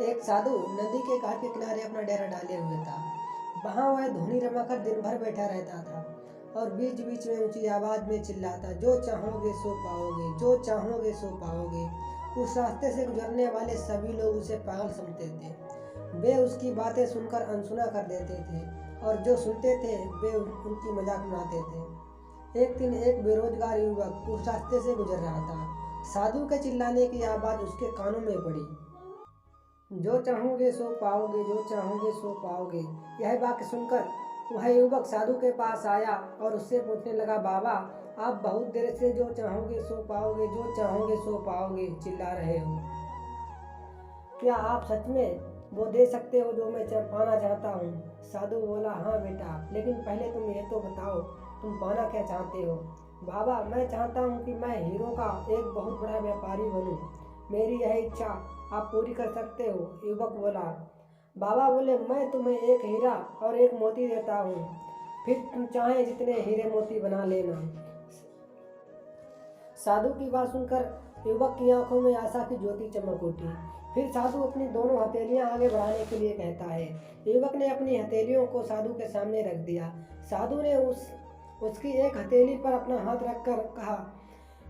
एक साधु नदी के घाट के किनारे अपना डेरा डाले हुए था। वहाँ वह धुनी रमाकर दिन भर बैठा रहता था और बीच बीच में ऊंची आवाज में चिल्लाता, जो चाहोगे सो पाओगे, जो चाहोगे सो पाओगे। उस रास्ते से गुजरने वाले सभी लोग उसे पागल समझते थे। वे उसकी बातें सुनकर अनसुना कर देते थे और जो सुनते थे वे उनकी मजाक उड़ाते थे। एक दिन एक बेरोजगार युवक उस रास्ते से गुजर रहा था। साधु के चिल्लाने की आवाज उसके कानों में पड़ी, जो चाहोगे सो पाओगे, जो चाहोगे सो पाओगे। यह वाक्य सुनकर वह युवक साधु के पास आया और उससे पूछने लगा, बाबा आप बहुत देर से जो चाहोगे सो पाओगे, जो चाहोगे सो पाओगे चिल्ला रहे हो। क्या आप सच में वो दे सकते हो जो मैं पाना चाहता हूँ? साधु बोला, हाँ बेटा, लेकिन पहले तुम ये तो बताओ तुम पाना क्या चाहते हो? बाबा मैं चाहता हूँ कि मैं हीरो का एक बहुत बड़ा व्यापारी बनूँ। मेरी यह इच्छा आप पूरी कर सकते हो? युवक बोला। बाबा बोले, मैं तुम्हें एक हीरा और एक मोती देता हूँ, फिर तुम चाहे जितने हीरे मोती बना लेना। साधु की बात सुनकर युवक की आंखों में आशा की ज्योति चमक उठी। फिर साधु अपनी दोनों हथेलियां आगे बढ़ाने के लिए कहता है। युवक ने अपनी हथेलियों को साधु के सामने रख दिया। साधु ने उसकी एक हथेली पर अपना हाथ रखकर कहा,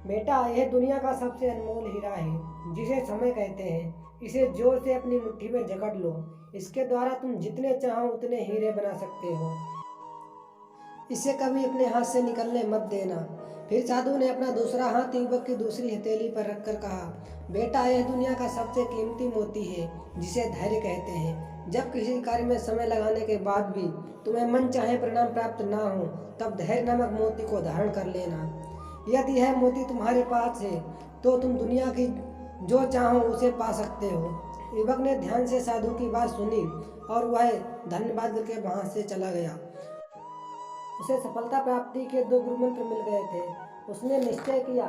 बेटा यह दुनिया का सबसे अनमोल हीरा है जिसे समय कहते हैं। इसे जोर से अपनी मुट्ठी में जकड़ लो। इसके द्वारा तुम जितने चाहो उतने हीरे बना सकते हो। इसे कभी अपने हाथ से निकलने मत देना। फिर साधु ने अपना दूसरा हाथ युवक की दूसरी हथेली पर रखकर कहा, बेटा यह दुनिया का सबसे कीमती मोती है जिसे धैर्य कहते हैं। जब किसी कार्य में समय लगाने के बाद भी तुम्हें मन चाहे परिणाम प्राप्त ना हो, तब धैर्य नामक मोती को धारण कर लेना। यदि यह मोती तुम्हारे पास है तो तुम दुनिया की जो चाहो उसे पा सकते हो। युवक ने ध्यान से साधु की बात सुनी और वह धन्यवाद करके वहां से चला गया। उसे सफलता प्राप्ति के 2 गुरु मंत्र मिल गए थे। उसने निश्चय किया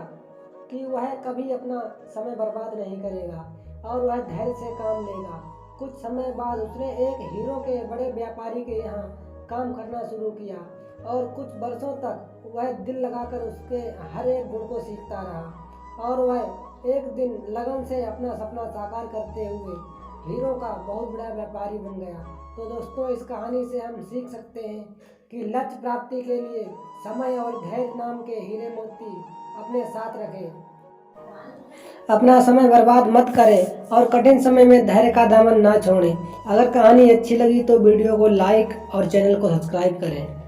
कि वह कभी अपना समय बर्बाद नहीं करेगा और वह धैर्य से काम लेगा। कुछ समय बाद उसने एक हीरो के बड़े व्यापारी के यहाँ काम करना शुरू किया और कुछ वर्षों तक वह दिल लगाकर उसके हर एक गुण को सीखता रहा और वह एक दिन लगन से अपना सपना साकार करते हुए हीरो का बहुत बड़ा व्यापारी बन गया। तो दोस्तों इस कहानी से हम सीख सकते हैं कि लक्ष्य प्राप्ति के लिए समय और धैर्य नाम के हीरे मोती अपने साथ रखें। अपना समय बर्बाद मत करें और कठिन समय में धैर्य का दामन ना छोड़ें। अगर कहानी अच्छी लगी तो वीडियो को लाइक और चैनल को सब्सक्राइब करें।